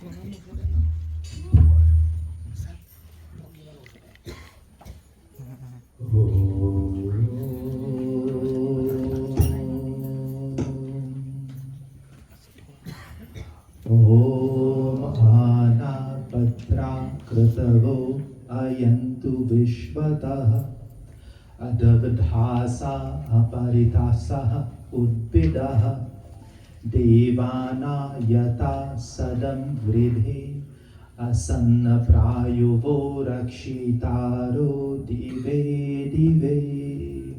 Om Anapatra Kritavo Ayantu Vishvatah Adavadhasa Aparitasa Udpidaha Devana Yata Sadam Vridhi Asanna Prayuvo Rakshitaro Dive Dive.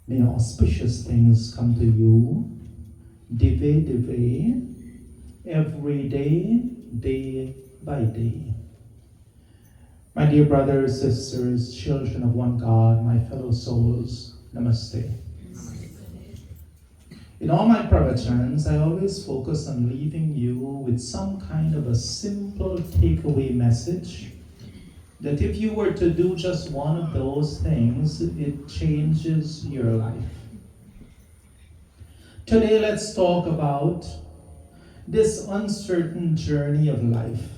May auspicious things come to you, Dive Dive, every day, day by day. My dear brothers, sisters, children of one God, my fellow souls, Namaste. In all my pravachans, I always focus on leaving you with some kind of a simple takeaway message that if you were to do just one of those things, it changes your life. Today, let's talk about this uncertain journey of life.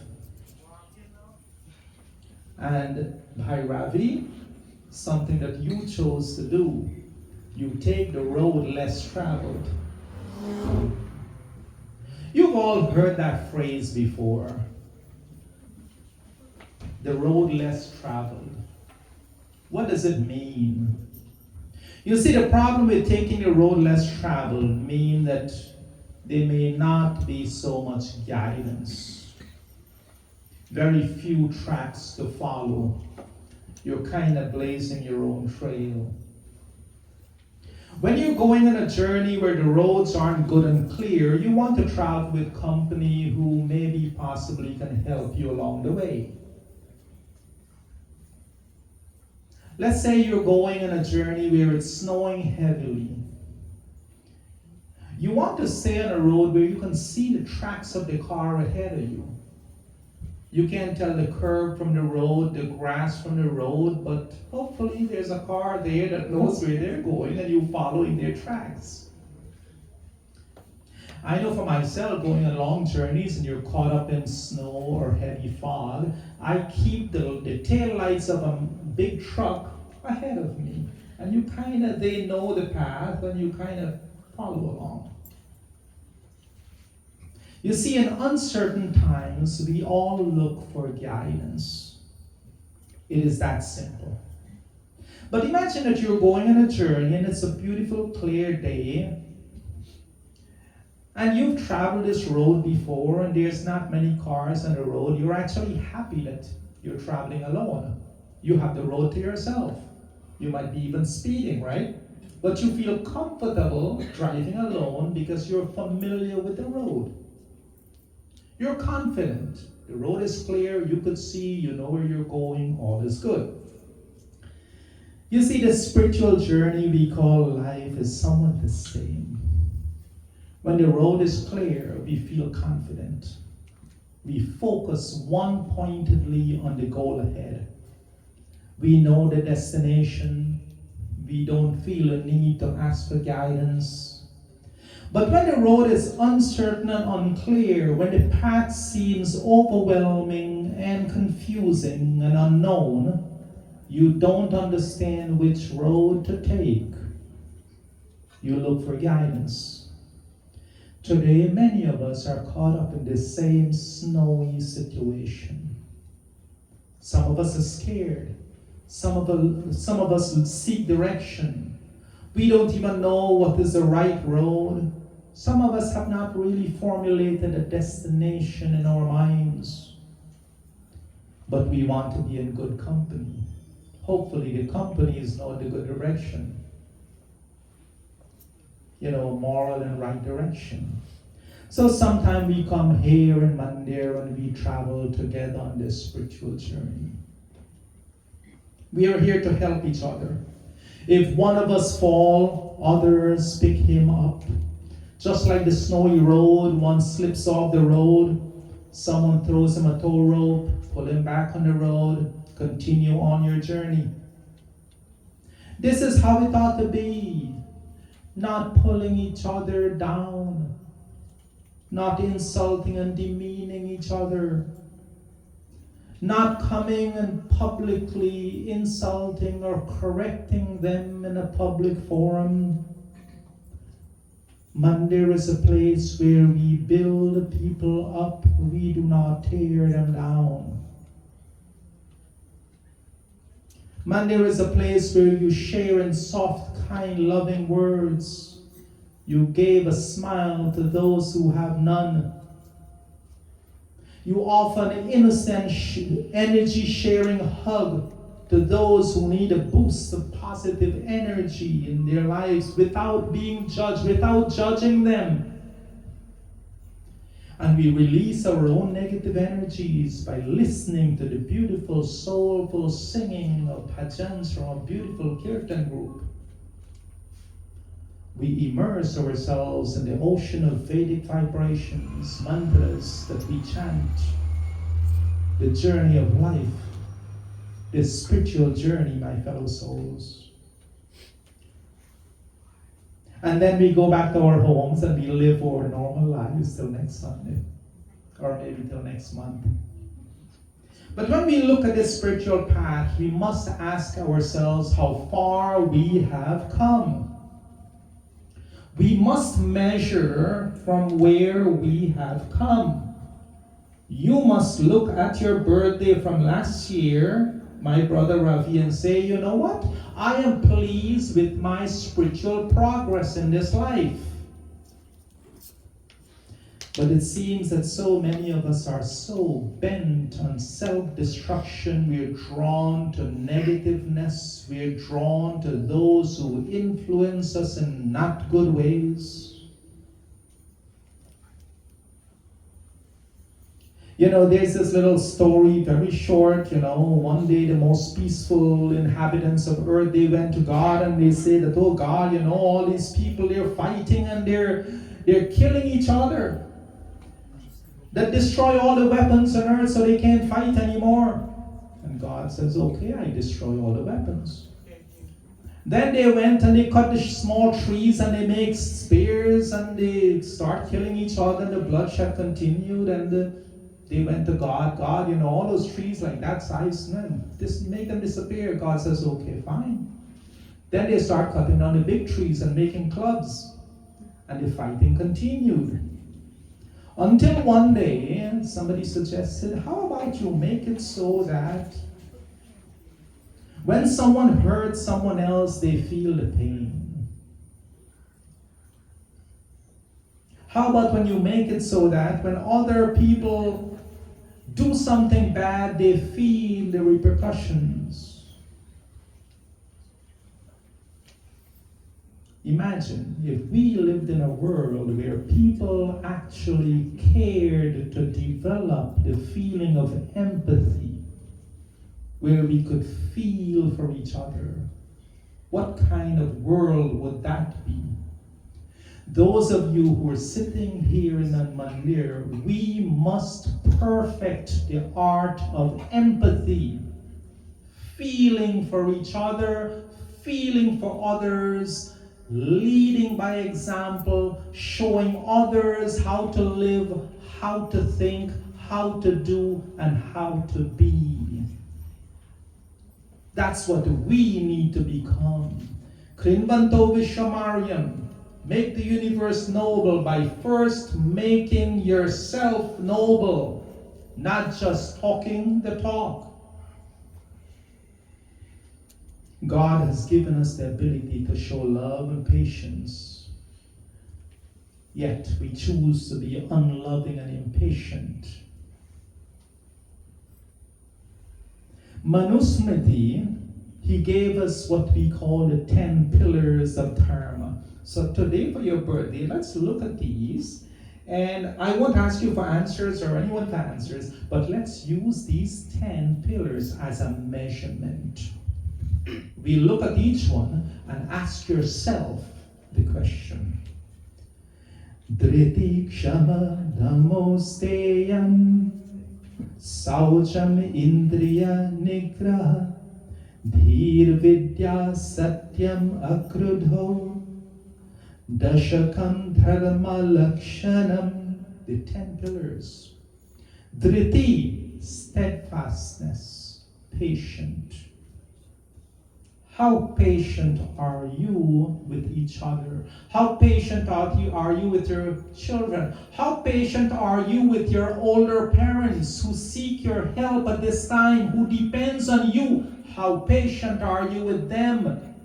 And Bhairavi, something that you chose to do. You take the road less traveled. You've all heard that phrase before. The road less traveled. What does it mean? You see, the problem with taking the road less traveled means that there may not be so much guidance. Very few tracks to follow. You're kind of blazing your own trail. When you're going on a journey where the roads aren't good and clear, you want to travel with company who maybe possibly can help you along the way. Let's say you're going on a journey where it's snowing heavily. You want to stay on a road where you can see the tracks of the car ahead of you. You can't tell the curb from the road, the grass from the road, but hopefully there's a car there that knows where they're going and you following their tracks. I know for myself, going on long journeys and you're caught up in snow or heavy fog, I keep the tail lights of a big truck ahead of me. And they know the path and you kind of follow along. You see, in uncertain times, we all look for guidance. It is that simple. But imagine that you're going on a journey and it's a beautiful, clear day, and you've traveled this road before and there's not many cars on the road. You're actually happy that you're traveling alone. You have the road to yourself. You might be even speeding, right? But you feel comfortable driving alone because you're familiar with the road. You're confident. The road is clear, you could see, you know where you're going, all is good. You see, the spiritual journey we call life is somewhat the same. When the road is clear, we feel confident. We focus one-pointedly on the goal ahead. We know the destination. We don't feel a need to ask for guidance. But when the road is uncertain and unclear, when the path seems overwhelming and confusing and unknown, you don't understand which road to take. You look for guidance. Today, many of us are caught up in the same snowy situation. Some of us are scared. Some of us seek direction. We don't even know what is the right road. Some of us have not really formulated a destination in our minds. But we want to be in good company. Hopefully the company is now in the good direction. Moral and right direction. So sometimes we come here and there and we travel together on this spiritual journey. We are here to help each other. If one of us fall, others pick him up. Just like the snowy road, one slips off the road, someone throws him a tow rope, pull him back on the road, continue on your journey. This is how it ought to be, not pulling each other down. not insulting and demeaning each other, not coming and publicly insulting or correcting them in a public forum. Mandir is a place where we build people up, we do not tear them down. Mandir is a place where you share in soft, kind, loving words. You gave a smile to those who have none. You offer an innocent, energy sharing hug to those who need a boost of positive energy in their lives without being judged, without judging them. And we release our own negative energies by listening to the beautiful, soulful singing of bhajans from a beautiful kirtan group. We immerse ourselves in the ocean of Vedic vibrations, mantras that we chant, the journey of life, the spiritual journey, my fellow souls. And then we go back to our homes and we live our normal lives till next Sunday, or maybe till next month. But when we look at this spiritual path, we must ask ourselves how far we have come. We must measure from where we have come. You must look at your birthday from last year, my brother Ravi, and say, you know what? I am pleased with my spiritual progress in this life. But it seems that so many of us are so bent on self-destruction. We're drawn to negativeness. We're drawn to those who influence us in not good ways. You know, there's this little story, very short, one day the most peaceful inhabitants of earth, they went to God and they say that, oh God, all these people, they're fighting and they're killing each other. That destroy all the weapons on earth so they can't fight anymore. And God says, okay, I destroy all the weapons. Then they went and they cut the small trees and they make spears and they start killing each other and the bloodshed continued and they went to God. God, all those trees like that size, just make them disappear. God says, okay, fine. Then they start cutting down the big trees and making clubs. And the fighting continued. Until one day, somebody suggested, how about you make it so that when someone hurts someone else, they feel the pain? How about when you make it so that when other people do something bad, they feel the repercussions? Imagine if we lived in a world where people actually cared to develop the feeling of empathy, where we could feel for each other. What kind of world would that be? Those of you who are sitting here in Mandir, we must perfect the art of empathy, feeling for each other, feeling for others, leading by example, showing others how to live, how to think, how to do, and how to be. That's what we need to become. Krinbanto Vishwamaryam. Make the universe noble by first making yourself noble, not just talking the talk. God has given us the ability to show love and patience, yet we choose to be unloving and impatient. Manusmriti, he gave us what we call the 10 pillars of dharma. So today for your birthday, let's look at these. And I won't ask you for answers or anyone for answers, but let's use these 10 pillars as a measurement. We look at each one and ask yourself the question. Driti kshama namosteyam saucham indriya nigraha dhir vidya satyam akrudho dashakam dharma lakshanam the 10 pillars. Dhriti, steadfastness, patient. How patient are you with each other? How patient are you with your children? How patient are you with your older parents who seek your help at this time, who depends on you? How patient are you with them?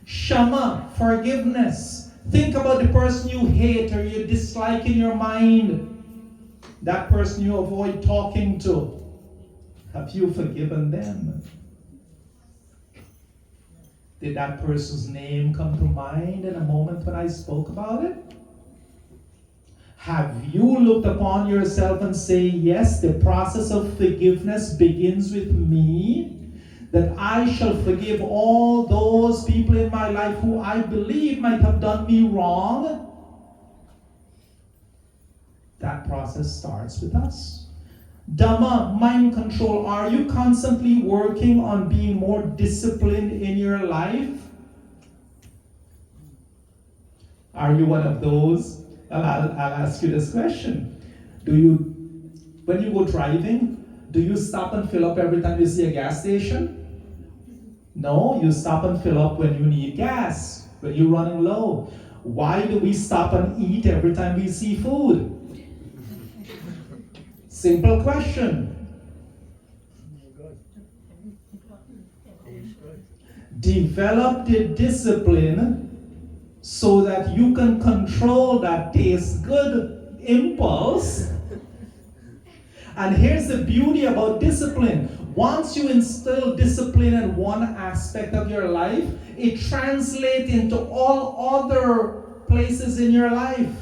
Shama, forgiveness. Think about the person you hate or you dislike in your mind. That person you avoid talking to. Have you forgiven them? Did that person's name come to mind in a moment when I spoke about it? Have you looked upon yourself and say, yes, the process of forgiveness begins with me, that I shall forgive all those people in my life who I believe might have done me wrong? That process starts with us. Dhamma, mind control. Are you constantly working on being more disciplined in your life? Are you one of those? I'll ask you this question. When you go driving, do you stop and fill up every time you see a gas station? No, you stop and fill up when you need gas, when you're running low. Why do we stop and eat every time we see food? Simple question. Develop the discipline so that you can control that taste good impulse. And here's the beauty about discipline. Once you instill discipline in one aspect of your life, it translates into all other places in your life.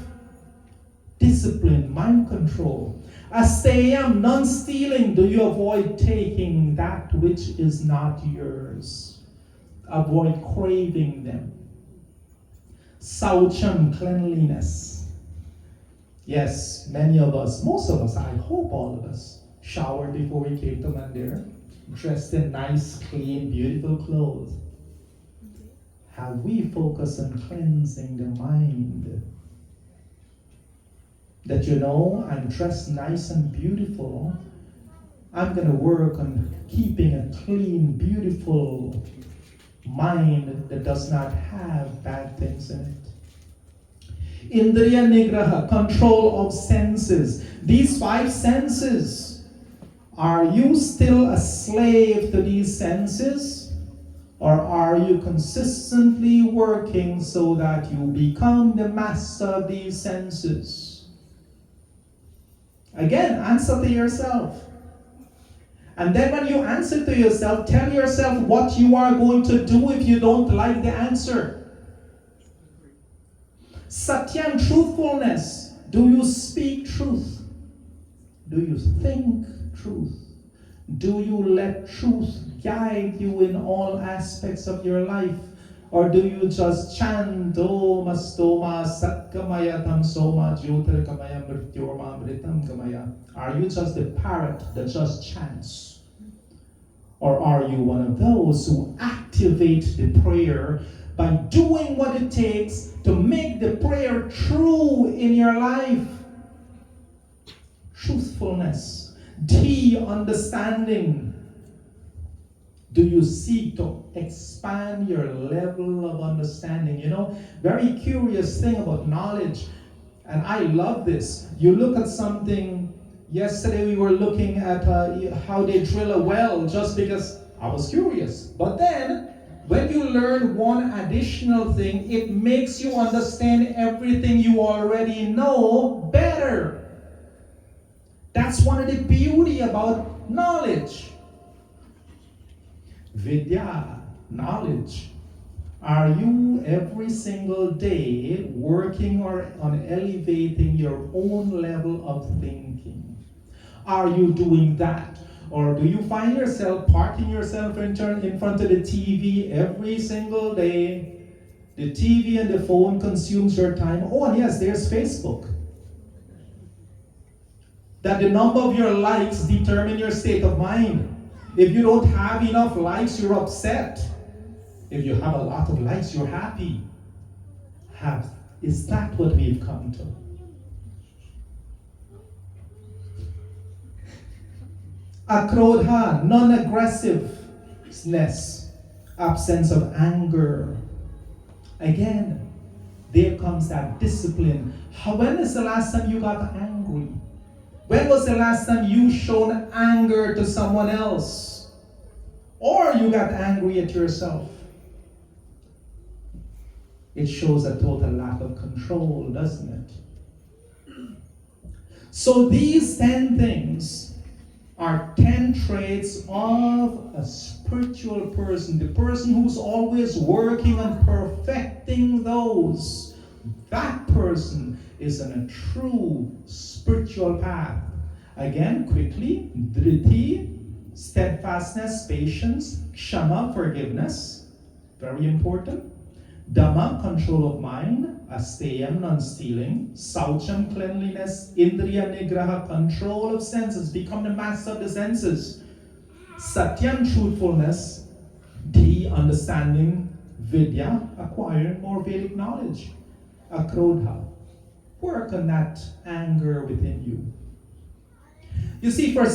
Discipline, mind control. Asteyam, non-stealing. Do you avoid taking that which is not yours? Avoid craving them. Saucham, cleanliness. Yes, many of us, most of us, I hope all of us, showered before we came to Mandir, dressed in nice, clean, beautiful clothes. Have we focused on cleansing the mind? That I'm dressed nice and beautiful. I'm going to work on keeping a clean, beautiful mind that does not have bad things in it. Indriya Nigraha, control of senses. These 5 senses, are you still a slave to these senses? Or are you consistently working so that you become the master of these senses? Again, answer to yourself. And then when you answer to yourself, tell yourself what you are going to do if you don't like the answer. Satyam, truthfulness. Do you speak truth? Do you think truth? Do you let truth guide you in all aspects of your life? Or do you just chant, Om Astoma Satkamaya Tam Soma Jyotirkamaya Mrityorma Mritam Kamaya? Are you just the parrot that just chants? Or are you one of those who activate the prayer by doing what it takes to make the prayer true in your life? Truthfulness, understanding. Do you seek to expand your level of understanding? Very curious thing about knowledge, and I love this. You look at something. Yesterday we were looking at how they drill a well just because I was curious. But then, when you learn one additional thing, it makes you understand everything you already know better. That's one of the beauty about knowledge. Vidya, knowledge. Are you every single day working on elevating your own level of thinking? Are you doing that? Or do you find yourself parking yourself in front of the TV every single day? The TV and the phone consumes your time. Oh, and yes, there's Facebook. That the number of your likes determine your state of mind. If you don't have enough likes, you're upset. If you have a lot of likes, you're happy. Have Is that what we've come to? Akrodha, non-aggressiveness, absence of anger. Again, there comes that discipline. When is the last time you got angry? When was the last time you shown anger to someone else? Or you got angry at yourself? It shows a total lack of control, doesn't it? So these 10 things are 10 traits of a spiritual person, the person who's always working on perfecting those. That person is on a true spiritual path. Again, quickly, dhriti, steadfastness, patience, kshama, forgiveness, very important. Dhamma, control of mind. Asteyam, non-stealing. Saucham, cleanliness. Indriya nigraha, control of senses. Become the master of the senses. Satyam, truthfulness. D, understanding. Vidya, acquiring more Vedic knowledge. Akrodha, work on that anger within you. You see, for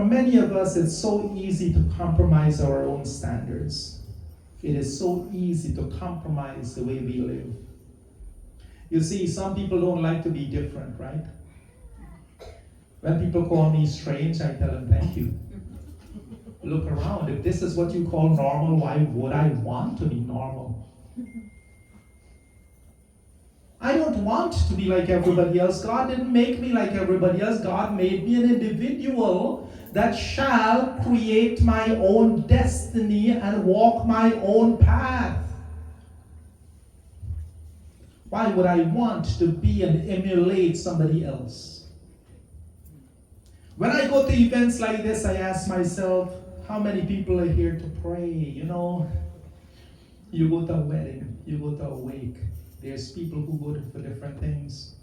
many of us, it's so easy to compromise our own standards. It is so easy to compromise the way we live. You see, some people don't like to be different, right? When people call me strange, I tell them thank you. Look around. If this is what you call normal, why would I want to be normal? I don't want to be like everybody else. God didn't make me like everybody else. God made me an individual that shall create my own destiny and walk my own path. Why would I want to be and emulate somebody else? When I go to events like this, I ask myself, how many people are here to pray? You know, you go to a wedding, you go to a wake. There's people who go for different things.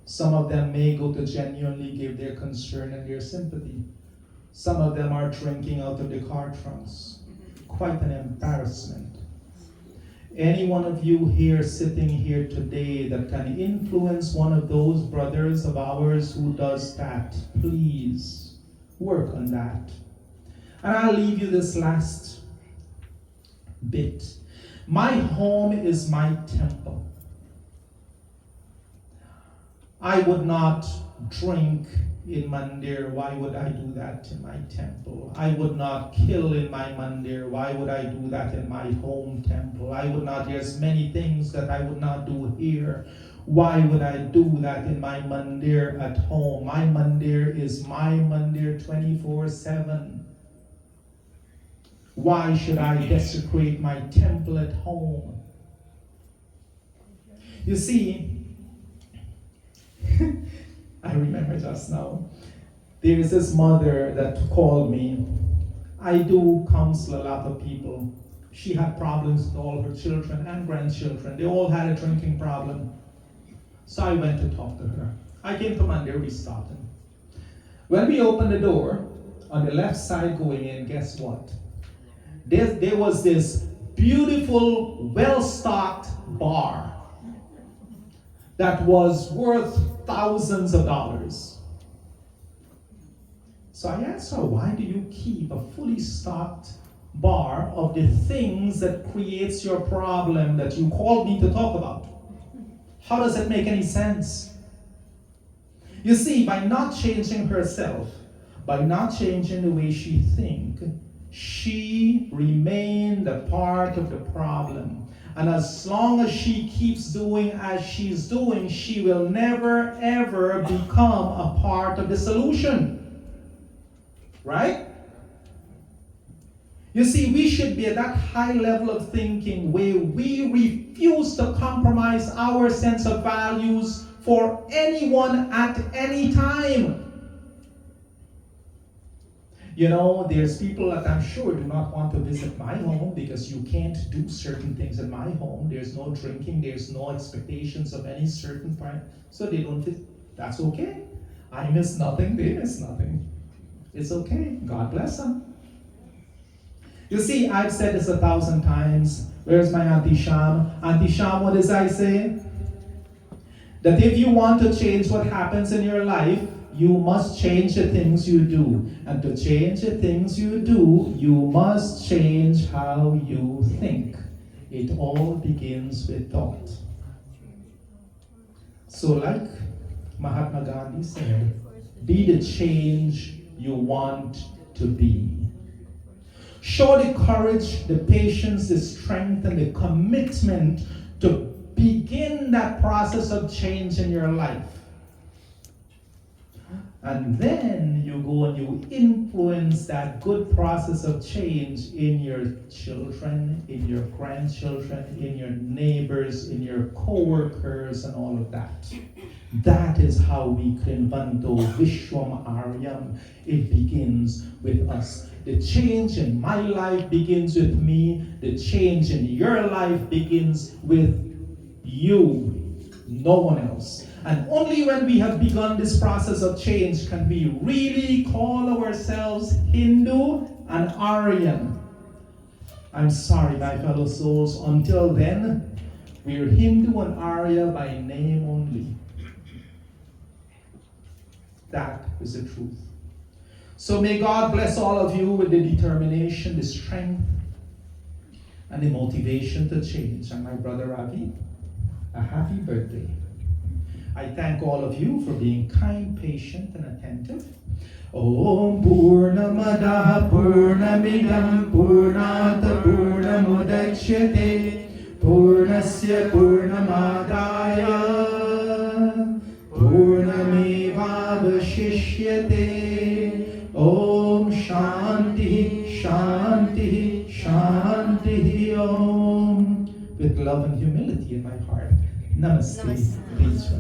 Some of them may go to genuinely give their concern and their sympathy. Some of them are drinking out of the car trunks. Quite an embarrassment. Any one of you here sitting here today that can influence one of those brothers of ours who does that, please work on that. And I'll leave you this last bit. My home is my temple. I would not drink in mandir. Why would I do that in my temple? I would not kill in my mandir. Why would I do that in my home temple? I would not, there's many things that I would not do here. Why would I do that in my mandir at home? My mandir is my mandir 24/7. Why should I desecrate my temple at home? You see, I remember just now, there is this mother that called me. I do counsel a lot of people. She had problems with all her children and grandchildren. They all had a drinking problem. So I went to talk to her. I came to Monday, we started. When we opened the door, on the left side going in, guess what? There was this beautiful, well-stocked bar that was worth thousands of dollars. So I asked her, why do you keep a fully stocked bar of the things that creates your problem that you called me to talk about? How does it make any sense? You see, by not changing herself, by not changing the way she thinks, she remained a part of the problem. And as long as she keeps doing as she's doing, she will never ever become a part of the solution. Right? You see, we should be at that high level of thinking where we refuse to compromise our sense of values for anyone at any time. You know, there's people that I'm sure do not want to visit my home because you can't do certain things in my home. There's no drinking, there's no expectations of any certain part, so they don't visit. That's okay. I miss nothing, they miss nothing. It's okay. God bless them. You see, I've said this 1,000 times. Where's my Auntie Sham? Auntie Sham, what does I say? That if you want to change what happens in your life, you must change the things you do. And to change the things you do, you must change how you think. It all begins with thought. So like Mahatma Gandhi said, be the change you want to be. Show the courage, the patience, the strength, and the commitment to begin that process of change in your life. And then you go and you influence that good process of change in your children, in your grandchildren, in your neighbors, in your co-workers, and all of that. That is how we can Vanto Vishwam Aryam. It begins with us. The change in my life begins with me. The change in your life begins with you, no one else. And only when we have begun this process of change can we really call ourselves Hindu and Aryan. I'm sorry, my fellow souls, until then, we're Hindu and Arya by name only. That is the truth. So may God bless all of you with the determination, the strength, and the motivation to change. And my brother Ravi, a happy birthday. I thank all of you for being kind, patient, and attentive. Om Purnamada Purnamidam Purnata Purnamudachyate Purnasya Purnamadaya Purnamevavashishyate. Om Shanti Shanti Shanti Om. With love and humility in my heart. Namaste. Peace.